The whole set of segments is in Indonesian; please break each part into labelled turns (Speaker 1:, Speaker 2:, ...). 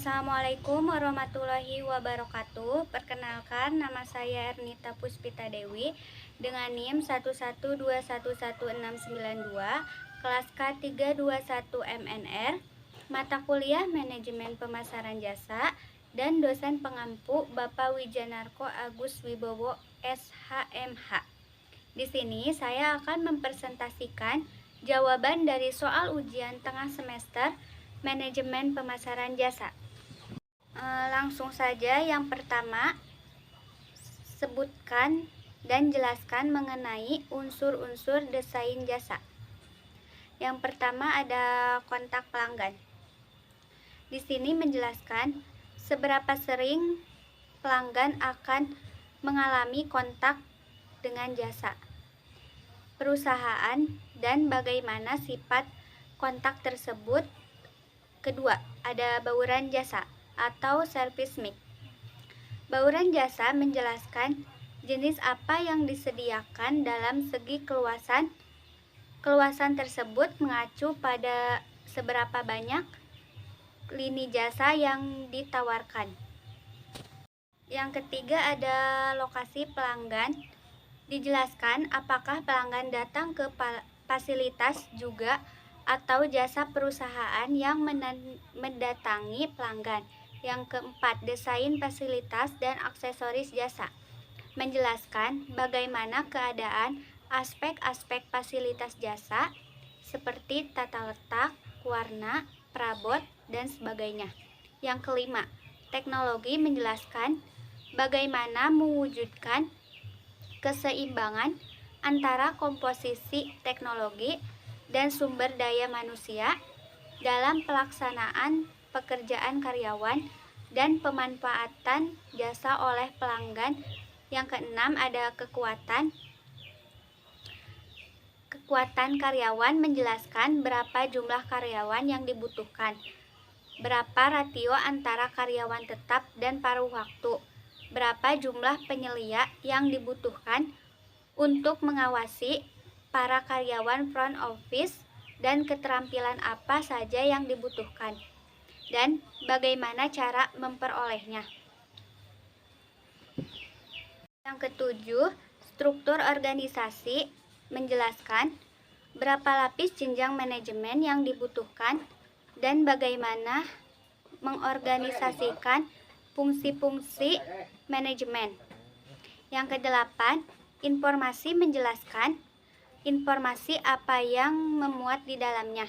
Speaker 1: Assalamualaikum warahmatullahi wabarakatuh. Perkenalkan, nama saya Ernita Puspita Dewi dengan NIM 112116992, kelas K321 MNR, mata kuliah Manajemen Pemasaran Jasa, dan dosen pengampu Bapak Wijanarko Agus Wibowo SHMH. Di sini saya akan mempresentasikan jawaban dari soal ujian tengah semester Manajemen Pemasaran Jasa. Langsung saja, yang pertama, sebutkan dan jelaskan mengenai unsur-unsur desain jasa. Yang pertama ada kontak pelanggan. Di sini menjelaskan seberapa sering pelanggan akan mengalami kontak dengan jasa perusahaan dan bagaimana sifat kontak tersebut. Kedua, ada bauran jasa atau service mix. Bauran jasa menjelaskan jenis apa yang disediakan dalam segi keluasan. Keluasan tersebut mengacu pada seberapa banyak lini jasa yang ditawarkan. Yang ketiga ada lokasi pelanggan. Dijelaskan apakah pelanggan datang ke fasilitas juga atau jasa perusahaan yang mendatangi pelanggan. Yang keempat, desain fasilitas dan aksesoris jasa. Menjelaskan bagaimana keadaan aspek-aspek fasilitas jasa seperti tata letak, warna, perabot, dan sebagainya. Yang kelima, teknologi menjelaskan bagaimana mewujudkan keseimbangan antara komposisi teknologi dan sumber daya manusia dalam pelaksanaan pekerjaan karyawan dan pemanfaatan jasa oleh pelanggan. Yang keenam ada kekuatan karyawan, menjelaskan berapa jumlah karyawan yang dibutuhkan, berapa rasio antara karyawan tetap dan paruh waktu, berapa jumlah penyelia yang dibutuhkan untuk mengawasi para karyawan front office, dan keterampilan apa saja yang dibutuhkan, dan bagaimana cara memperolehnya. Yang ketujuh, struktur organisasi, menjelaskan berapa lapis jenjang manajemen yang dibutuhkan dan bagaimana mengorganisasikan fungsi-fungsi manajemen. Yang kedelapan, informasi, menjelaskan informasi apa yang memuat di dalamnya.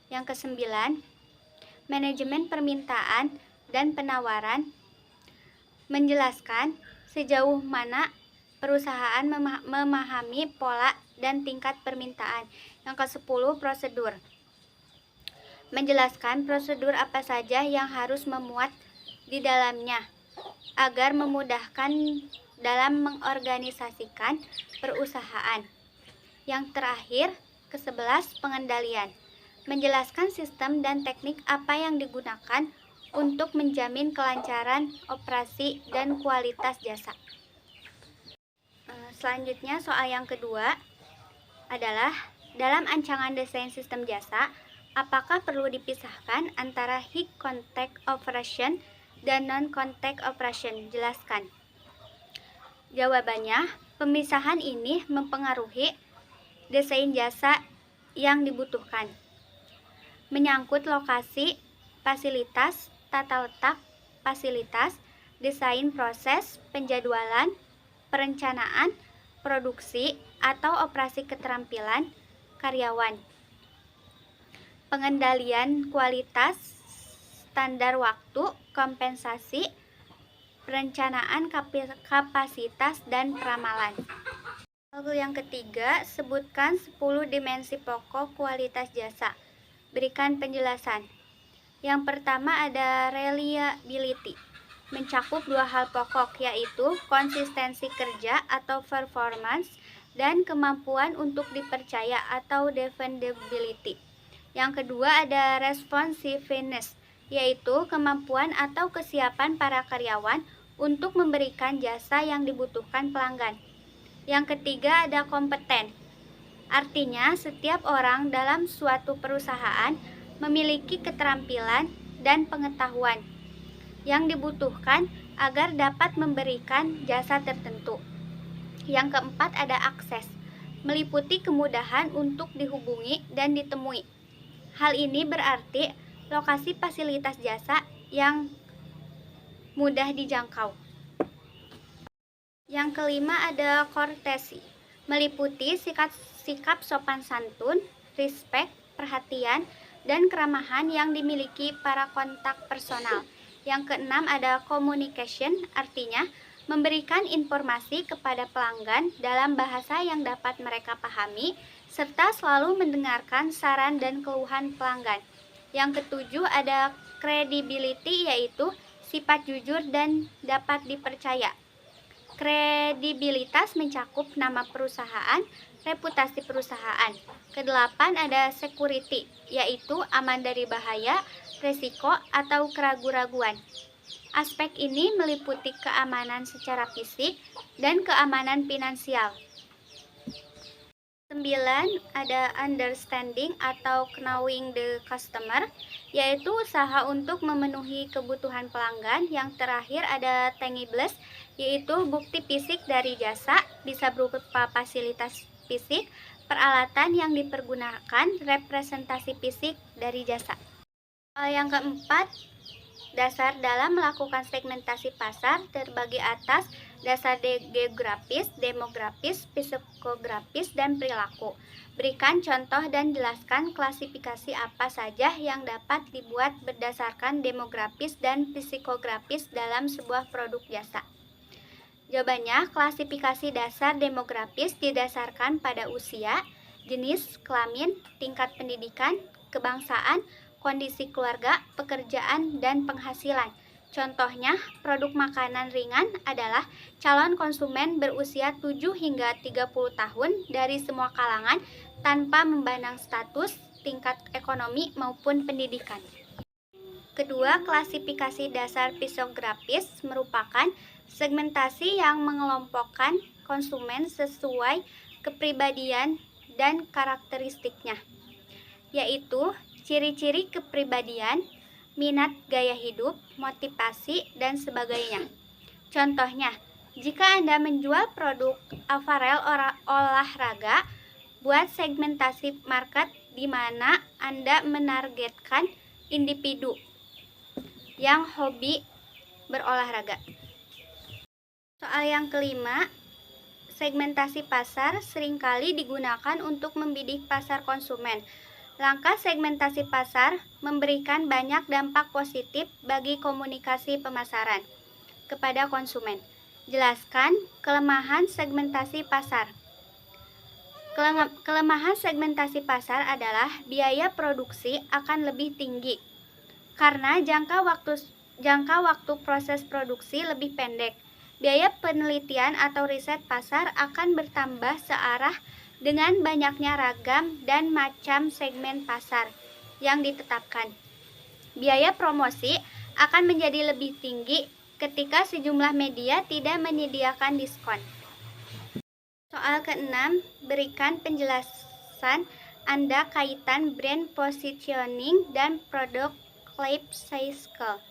Speaker 1: Yang kesembilan, manajemen permintaan dan penawaran, menjelaskan sejauh mana perusahaan memahami pola dan tingkat permintaan. Yang kesepuluh, prosedur, menjelaskan prosedur apa saja yang harus memuat di dalamnya agar memudahkan dalam mengorganisasikan perusahaan. Yang terakhir, ke-11, pengendalian, menjelaskan sistem dan teknik apa yang digunakan untuk menjamin kelancaran operasi dan kualitas jasa. Selanjutnya, soal yang kedua adalah dalam ancangan desain sistem jasa, apakah perlu dipisahkan antara high contact operation dan non contact operation? Jelaskan. Jawabannya, pemisahan ini mempengaruhi desain jasa yang dibutuhkan. Menyangkut lokasi, fasilitas, tata letak fasilitas, desain proses, penjadwalan, perencanaan, produksi, atau operasi keterampilan karyawan, pengendalian kualitas, standar waktu, kompensasi, perencanaan kapasitas, dan peramalan. Lalu yang ketiga, sebutkan 10 dimensi pokok kualitas jasa. Berikan penjelasan. Yang pertama ada reliability. Mencakup dua hal pokok, yaitu konsistensi kerja atau performance dan kemampuan untuk dipercaya atau dependability. Yang kedua ada responsiveness, yaitu kemampuan atau kesiapan para karyawan untuk memberikan jasa yang dibutuhkan pelanggan. Yang ketiga ada kompeten. Artinya setiap orang dalam suatu perusahaan memiliki keterampilan dan pengetahuan yang dibutuhkan agar dapat memberikan jasa tertentu. Yang keempat ada akses, meliputi kemudahan untuk dihubungi dan ditemui. Hal ini berarti lokasi fasilitas jasa yang mudah dijangkau. Yang kelima ada courtesy, meliputi sikap sopan santun, respect, perhatian, dan keramahan yang dimiliki para kontak personal. Yang keenam ada communication, artinya memberikan informasi kepada pelanggan dalam bahasa yang dapat mereka pahami, serta selalu mendengarkan saran dan keluhan pelanggan. Yang ketujuh ada credibility, yaitu sifat jujur dan dapat dipercaya. Kredibilitas mencakup nama perusahaan, reputasi perusahaan. Kedelapan ada security, yaitu aman dari bahaya, resiko, atau keraguan-raguan. Aspek ini meliputi keamanan secara fisik dan keamanan finansial. 9 ada understanding atau knowing the customer, yaitu usaha untuk memenuhi kebutuhan pelanggan. Yang terakhir ada tangibles, yaitu bukti fisik dari jasa, bisa berupa fasilitas fisik, peralatan yang dipergunakan, representasi fisik dari jasa. Yang keempat, dasar dalam melakukan segmentasi pasar terbagi atas dasar geografis, demografis, psikografis, dan perilaku. Berikan contoh dan jelaskan klasifikasi apa saja yang dapat dibuat berdasarkan demografis dan psikografis dalam sebuah produk jasa. Jawabannya, klasifikasi dasar demografis didasarkan pada usia, jenis kelamin, tingkat pendidikan, kebangsaan, kondisi keluarga, pekerjaan, dan penghasilan. Contohnya, produk makanan ringan adalah calon konsumen berusia 7 hingga 30 tahun dari semua kalangan tanpa memandang status, tingkat ekonomi, maupun pendidikan. Kedua, klasifikasi dasar psikografis merupakan segmentasi yang mengelompokkan konsumen sesuai kepribadian dan karakteristiknya, yaitu ciri-ciri kepribadian, minat gaya hidup, motivasi, dan sebagainya. Contohnya, jika Anda menjual produk aparel olahraga, buat segmentasi market di mana Anda menargetkan individu yang hobi berolahraga. Soal yang kelima, segmentasi pasar seringkali digunakan untuk membidik pasar konsumen. Langkah segmentasi pasar memberikan banyak dampak positif bagi komunikasi pemasaran kepada konsumen. Jelaskan kelemahan segmentasi pasar. Kelemahan segmentasi pasar adalah biaya produksi akan lebih tinggi karena jangka waktu proses produksi lebih pendek. Biaya penelitian atau riset pasar akan bertambah searah dengan banyaknya ragam dan macam segmen pasar yang ditetapkan. Biaya promosi akan menjadi lebih tinggi ketika sejumlah media tidak menyediakan diskon. Soal keenam, berikan penjelasan Anda kaitan brand positioning dan product life cycle.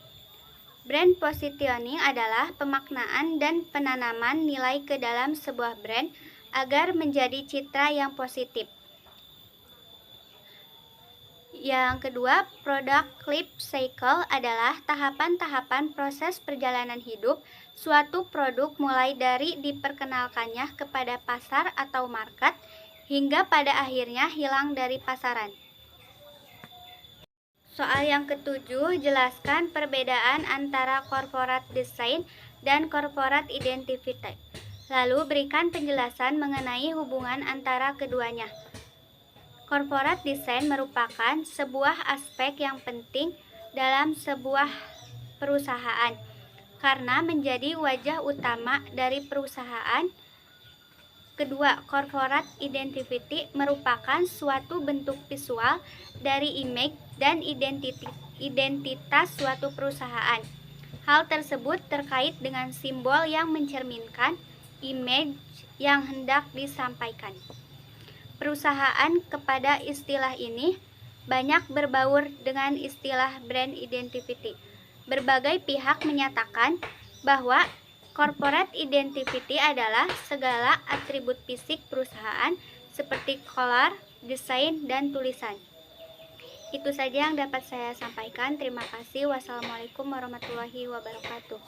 Speaker 1: Brand positioning adalah pemaknaan dan penanaman nilai ke dalam sebuah brand agar menjadi citra yang positif. Yang kedua, product life cycle adalah tahapan-tahapan proses perjalanan hidup suatu produk mulai dari diperkenalkannya kepada pasar atau market hingga pada akhirnya hilang dari pasaran. Soal yang ketujuh, jelaskan perbedaan antara corporate design dan corporate identity. Lalu berikan penjelasan mengenai hubungan antara keduanya. Corporate design merupakan sebuah aspek yang penting dalam sebuah perusahaan karena menjadi wajah utama dari perusahaan. Kedua, corporate identity merupakan suatu bentuk visual dari image dan identitas suatu perusahaan. Hal tersebut terkait dengan simbol yang mencerminkan image yang hendak disampaikan. Perusahaan kepada istilah ini banyak berbaur dengan istilah brand identity. Berbagai pihak menyatakan bahwa corporate identity adalah segala atribut fisik perusahaan seperti color, desain, dan tulisan. Itu saja yang dapat saya sampaikan. Terima kasih. Wassalamualaikum warahmatullahi wabarakatuh.